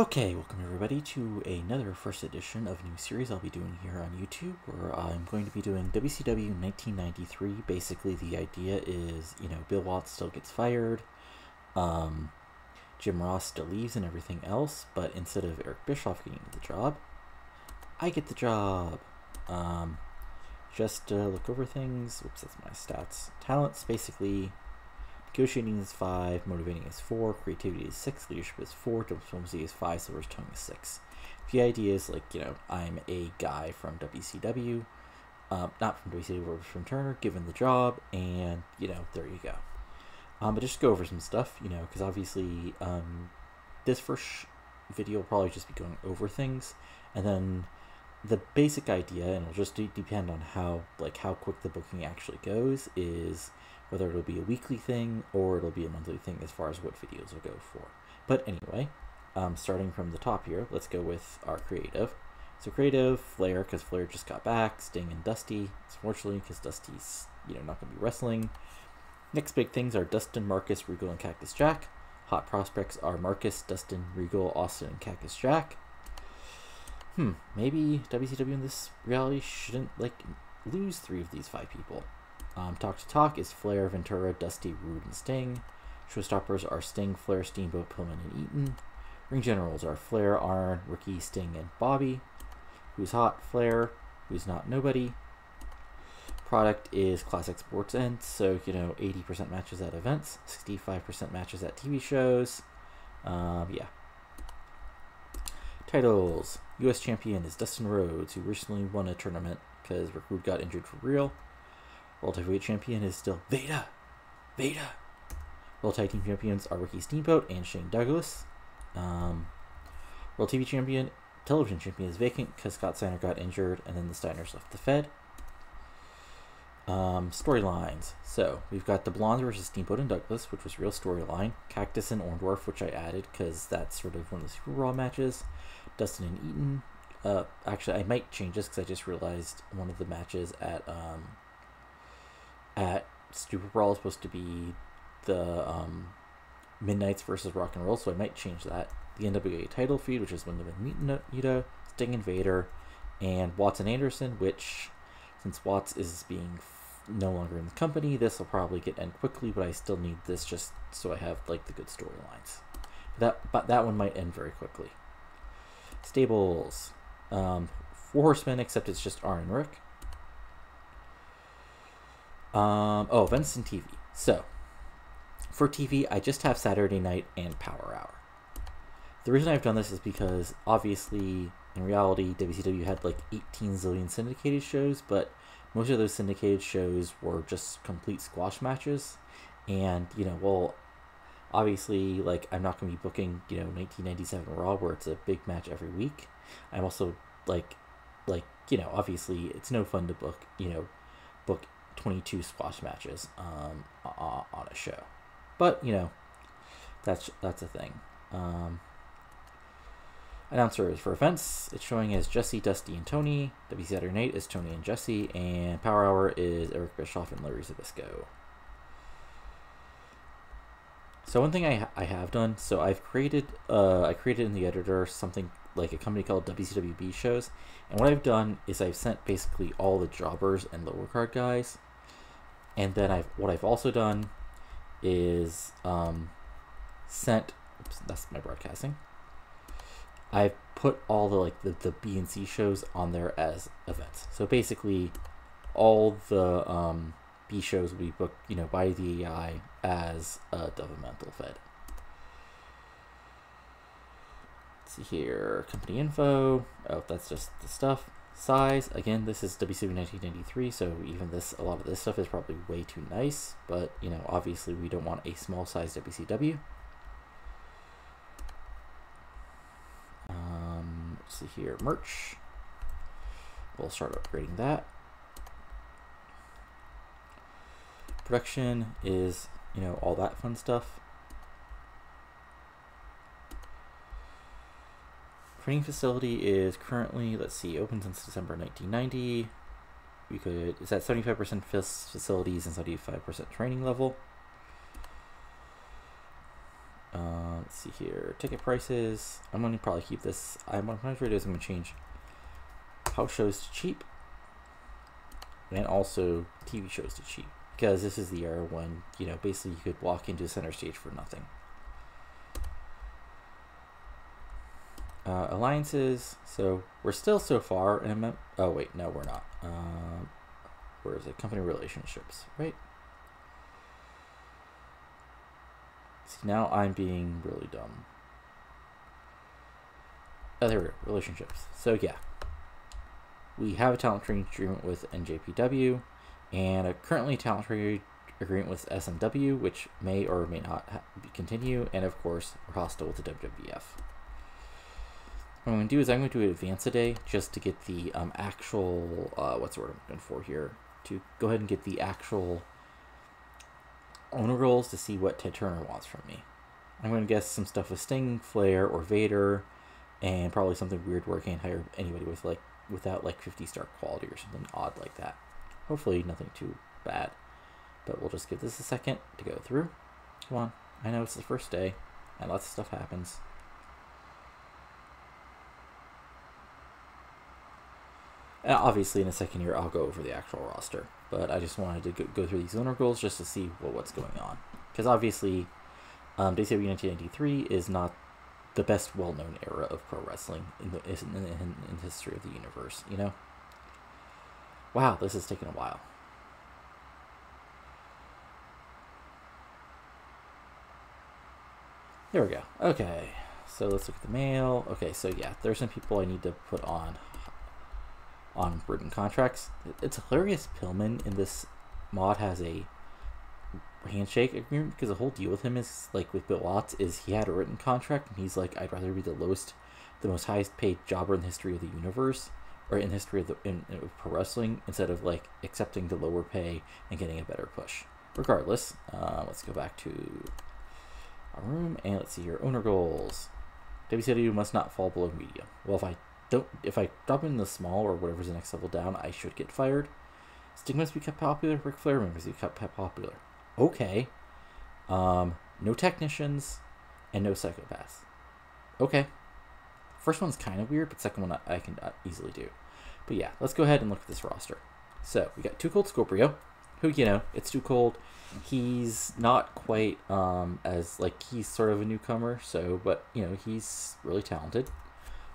Okay, welcome everybody to another first edition of a new series I'll be doing here on YouTube, where I'm going to be doing WCW 1993. Basically, the idea is, Bill Watts still gets fired, Jim Ross still leaves and everything else, but instead of Eric Bischoff getting the job, I get the job. Just look over things. Oops, that's my stats. Talents, basically. Negotiating is 5, motivating is 4, creativity is 6, leadership is 4, diplomacy is 5, silver tongue is 6. The idea is, I'm a guy from WCW, not from WCW, but from Turner, given the job, and, there you go. But just go over some stuff, because obviously, this first video will probably just be going over things, and then the basic idea, and it'll just depend on how quick the booking actually goes, is whether it'll be a weekly thing or it'll be a monthly thing as far as what videos will go for. But anyway, starting from the top here, let's go with our creative. So creative, Flair, because Flair just got back, Sting and Dusty, unfortunately, because Dusty's, not going to be wrestling. Next big things are Dustin, Marcus, Regal, and Cactus Jack. Hot prospects are Marcus, Dustin, Regal, Austin, and Cactus Jack. Maybe WCW in this reality shouldn't, lose 3 of these 5 people. Talk to Talk is Flair, Ventura, Dusty, Rude, and Sting. Showstoppers are Sting, Flair, Steamboat, Pillman, and Eaton. Ring Generals are Flair, Arn, Ricky, Sting, and Bobby. Who's Hot? Flair. Who's Not? Nobody. Product is Classic Sports Ends, so, 80% matches at events, 65% matches at TV shows. Yeah. Titles. U.S. champion is Dustin Rhodes, who recently won a tournament because Recruit got injured for real. World Heavyweight Champion is still Veda. World Tag Team Champions are Ricky Steamboat and Shane Douglas. World TV Champion, Television Champion is vacant because Scott Steiner got injured and then the Steiners left the Fed. Storylines. So, we've got the Blonde versus Steamboat and Douglas, which was a real storyline. Cactus and Orndorff, which I added because that's sort of one of the Super Raw matches. Dustin and Eaton. Actually, I might change this because I just realized one of the matches at Super Brawl is supposed to be the Midnights versus Rock and Roll, so I might change that. The NWA title feud, which is when they've been meeting Sting and Vader, and Watts and Anderson, which, since Watts is being no longer in the company, this will probably get end quickly, but I still need this just so I have the good storylines. But that one might end very quickly. Stables. 4 Horsemen, except it's just Arn and Rick. Events and TV. So, for TV, I just have Saturday Night and Power Hour. The reason I've done this is because, obviously, in reality, WCW had 18 zillion syndicated shows, but most of those syndicated shows were just complete squash matches. And, obviously, I'm not going to be booking, 1997 Raw, where it's a big match every week. I'm also, obviously, it's no fun to book 22 squash matches on a show, but that's a thing. Announcers for events, it's showing as Jesse, Dusty, and Tony. Saturday Night is Tony and Jesse, and Power Hour is Eric Bischoff and Larry Zbyszko. So one thing I have done, so I created in the editor something like a company called WCWB shows, and what I've done is I've sent basically all the jobbers and lower card guys, and then what I've also done is sent. Oops, that's my broadcasting. I've put all the B and C shows on there as events. So basically, all the B shows will be booked, by the AI as a developmental fed. Let's see here, company info. Oh, that's just the stuff. Size, again, this is WCW 1993, so even a lot of this stuff is probably way too nice, but, obviously we don't want a small size WCW. Let's see here, merch. We'll start upgrading that. Production is, all that fun stuff. Training facility is currently, let's see, open since December 1990. It's at 75% facilities and 75% training level. let's see here. Ticket prices. I'm going to probably keep this. One of my videos, I'm going to change house shows to cheap. And also TV shows to cheap. Because this is the era when, you know, basically you could walk into center stage for nothing. Alliances. So we're still so far in a... Oh, wait. No, we're not. Where is it? Company relationships, right? See, now I'm being really dumb. Oh, there we go. Relationships. So, yeah. We have a talent training agreement with NJPW and a currently talent training agreement with SMW, which may or may not continue. And, of course, we're hostile to WWF. What I'm going to do is I'm going to advance a day just to get the actual, what's the word I'm looking for here? To go ahead and get the actual owner roles to see what Ted Turner wants from me. I'm going to guess some stuff with Sting, Flair, or Vader, and probably something weird where I can't hire anybody with without 50-star quality or something odd like that. Hopefully nothing too bad. But we'll just give this a second to go through. Come on. I know it's the first day, and lots of stuff happens. And obviously, in a second here, I'll go over the actual roster. But I just wanted to go through these owner goals just to see what's going on. Because obviously, WCW 1993 is not the best well-known era of pro wrestling in the history of the universe, you know? Wow, this has taken a while. There we go. Okay, so let's look at the mail. Okay, so yeah, there's some people I need to put on written contracts. It's hilarious. Pillman in this mod has a handshake agreement because the whole deal with him is with Bill Watts is he had a written contract and he's like, I'd rather be the most highest paid jobber in the history of the universe or in history of pro wrestling instead of accepting the lower pay and getting a better push. Regardless, let's go back to our room and let's see your owner goals. WCW must not fall below medium. Well, if I drop in the small or whatever's the next level down, I should get fired. Sting must be kept popular. Ric Flair must be kept popular. Okay. No technicians and no psychopaths. Okay. First one's kind of weird, but second one I can easily do. But yeah, let's go ahead and look at this roster. So we got Too Cold Scorpio, who, you know, it's Too Cold. He's not quite as he's sort of a newcomer, so but you know, he's really talented.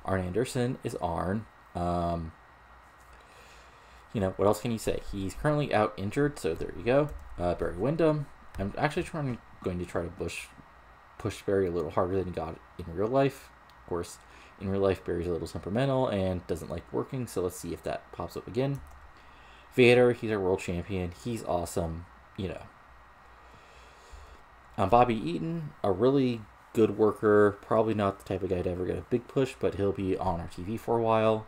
Arn Anderson is Arn. You know, what else can you say? He's currently out injured, so there you go. Barry Windham. I'm actually going to try to push Barry a little harder than he got in real life. Of course, in real life, Barry's a little temperamental and doesn't like working, so let's see if that pops up again. Vader, he's our world champion. He's awesome, you know. Bobby Eaton, a really good worker, probably not the type of guy to ever get a big push, but he'll be on our TV for a while.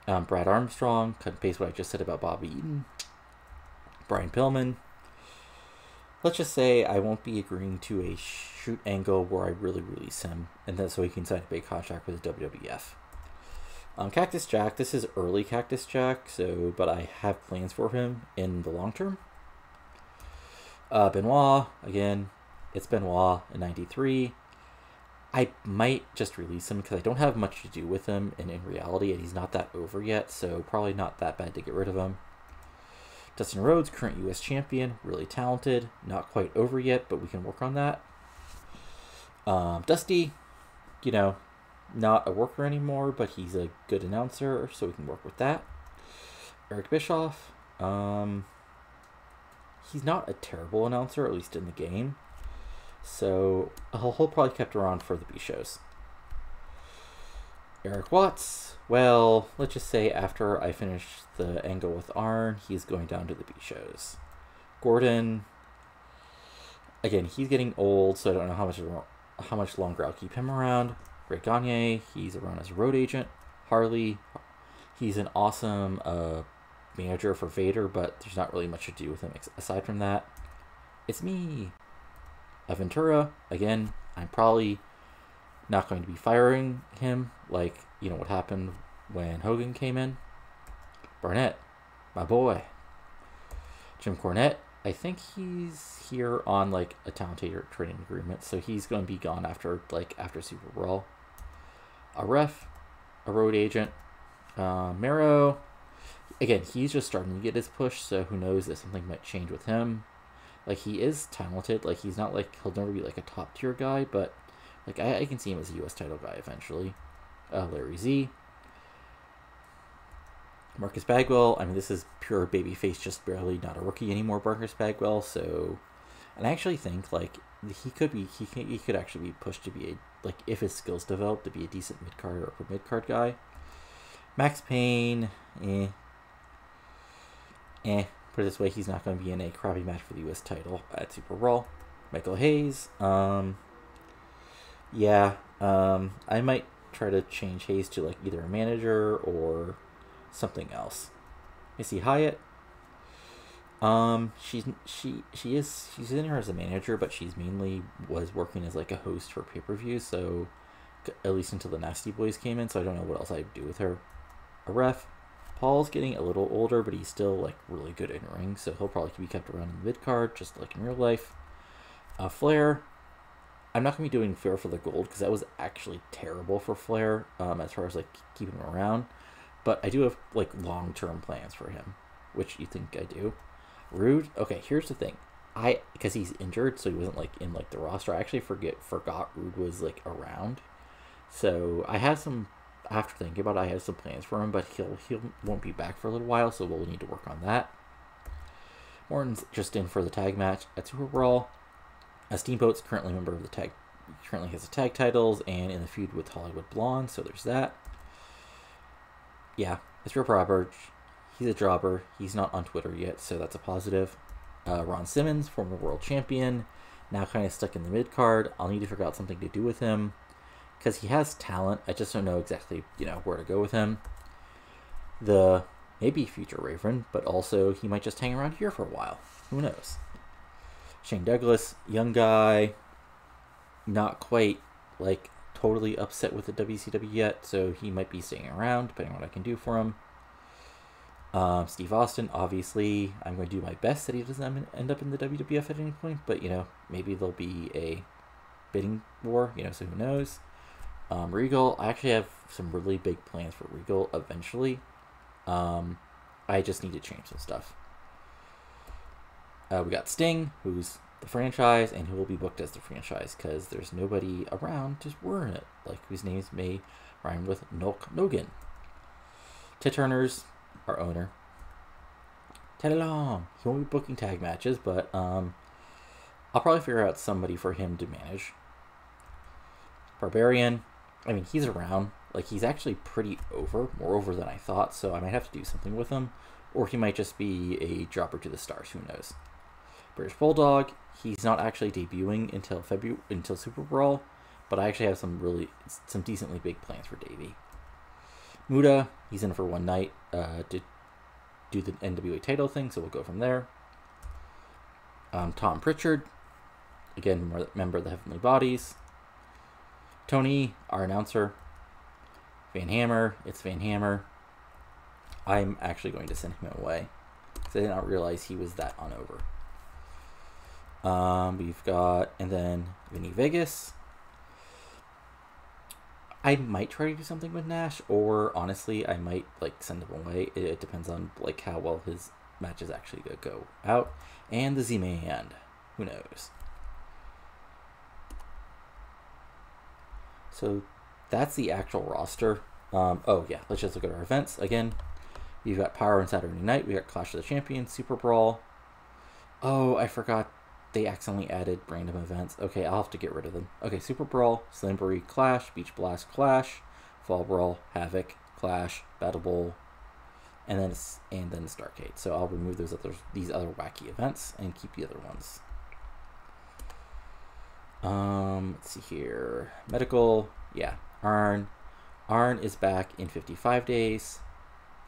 Brad Armstrong, cut and paste what I just said about Bobby Eaton. Brian Pillman. Let's just say I won't be agreeing to a shoot angle where I really release him, and then so he can sign a big contract with the WWF. Cactus Jack, this is early Cactus Jack, but I have plans for him in the long term. Benoit, again, it's Benoit in 93. I might just release him because I don't have much to do with him, and in reality, and he's not that over yet, so probably not that bad to get rid of him. Dustin Rhodes, current U.S. champion, really talented, not quite over yet, but we can work on that. Dusty, you know, not a worker anymore, but he's a good announcer, so we can work with that. Eric Bischoff, he's not a terrible announcer, at least in the game. So he'll probably kept around for the B shows. Eric Watts, well, let's just say after I finish the angle with Arn, he's going down to the B shows. Gordon, again, he's getting old, so I don't know how much longer I'll keep him around. Greg Gagne, he's around as a road agent. Harley, he's an awesome manager for Vader, but there's not really much to do with him aside from that. It's me. Ventura, again, I'm probably not going to be firing him like, you know, what happened when Hogan came in. Barnett, my boy. Jim Cornette, I think he's here on like a talented training agreement, so he's going to be gone after Super Brawl. A ref, a road agent, Mero. Again, he's just starting to get his push, so who knows if something might change with him. Like, he is talented. Like, he's not like, he'll never be like a top tier guy, but like I can see him as a US title guy eventually. Larry Z. Marcus Bagwell. I mean, this is pure babyface, just barely not a rookie anymore, Marcus Bagwell. So, and I actually think like he could actually be pushed to be a, like, if his skills develop, to be a decent mid card or upper mid card guy. Max Payne, put it this way, he's not going to be in a crappy match for the US title at Super Brawl. Michael Hayes, I might try to change Hayes to like either a manager or something else. Missy Hyatt, she's in here as a manager, but she's mainly was working as like a host for pay-per-views, so at least until the Nasty Boys came in, so I don't know what else I'd do with her. A ref, Paul's getting a little older, but he's still like really good in ring, so he'll probably be kept around in the mid card, just like in real life. Flair, I'm not gonna be doing Flair for the gold because that was actually terrible for Flair, as far as like keeping him around. But I do have like long-term plans for him, which you think I do. Rude, okay. Here's the thing, because he's injured, so he wasn't like in like the roster. I actually forgot Rude was like around, so I have some. After thinking about it, I have some plans for him, but he won't be back for a little while, so we'll need to work on that. Morton's just in for the tag match at Super Brawl. Steamboat's currently a member of the tag, currently has the tag titles and in the feud with Hollywood Blonde, so there's that. Yeah, it's real proper. He's a jobber. He's not on Twitter yet, so that's a positive. Ron Simmons, former world champion, now kind of stuck in the mid card. I'll need to figure out something to do with him, because he has talent. I just don't know exactly, where to go with him. The maybe future Raven, but also he might just hang around here for a while. Who knows? Shane Douglas, young guy, not quite like totally upset with the WCW yet, so he might be staying around, depending on what I can do for him. Steve Austin, obviously, I'm going to do my best that he doesn't end up in the WWF at any point, but maybe there'll be a bidding war, so who knows. Regal, I actually have some really big plans for Regal eventually. I just need to change some stuff. We got Sting, who's the franchise, and who will be booked as the franchise, because there's nobody around to ruin it, like whose names may rhyme with Nogan. Ted Turner's our owner. Ted Long, he won't be booking tag matches, but I'll probably figure out somebody for him to manage. Barbarian, I mean, he's around. Like, he's actually pretty more over than I thought, so I might have to do something with him. Or he might just be a dropper to the stars, who knows. British Bulldog, he's not actually debuting until Super Brawl, but I actually have some decently big plans for Davey. Muda, he's in for one night to do the NWA title thing, so we'll go from there. Tom Pritchard, again, member of the Heavenly Bodies. Tony, our announcer. Van Hammer, it's Van Hammer. I'm actually going to send him away, because I did not realize he was that on over. We've got, and then Vinny Vegas. I might try to do something with Nash, or honestly, I might send him away. It depends on how well his match is actually going to go out. And the Z-Man, who knows? So that's the actual roster. Oh yeah, let's just look at our events again. We've got Power on Saturday night. We got Clash of the Champions, Super Brawl. Oh, I forgot they accidentally added random events. Okay, I'll have to get rid of them. Okay, Super Brawl, Slamboree, Clash, Beach Blast, Clash, Fall Brawl, Havoc, Clash, Battle Bowl, and then Starcade. So I'll remove these other wacky events and keep the other ones. Let's see here. Medical, yeah. Arn is back in 55 days.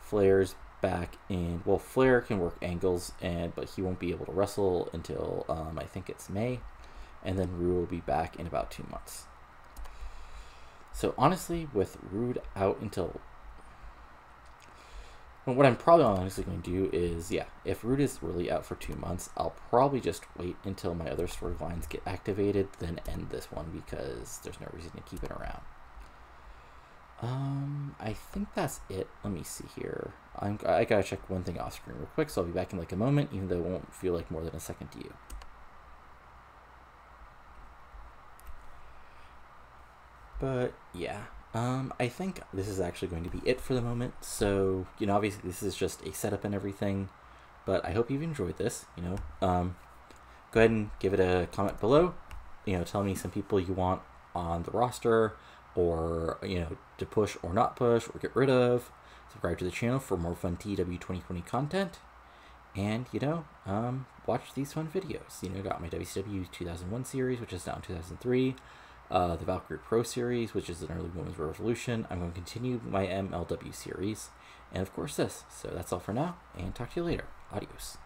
Flair's back in, well, Flair can work angles, but he won't be able to wrestle until I think it's May, and then Rude will be back in about 2 months. So honestly, with Rude out until Well, what I'm probably honestly going to do is, yeah, if Root is really out for 2 months, I'll probably just wait until my other storylines get activated, then end this one because there's no reason to keep it around. I think that's it. Let me see here. I gotta check one thing off screen real quick, so I'll be back in like a moment, even though it won't feel like more than a second to you. But yeah, I think this is actually going to be it for the moment. So, you know, obviously this is just a setup and everything, but I hope you've enjoyed this, you know. Go ahead and give it a comment below, you know, tell me some people you want on the roster, or, you know, to push or not push or get rid of. Subscribe to the channel for more fun TEW 2020 content, and, you know, watch these fun videos. You know, got my WCW 2001 series, which is now in 2003, the Valkyrie Pro series, which is an early women's revolution. I'm going to continue my MLW series, and of course this. So that's all for now, and talk to you later. Adios.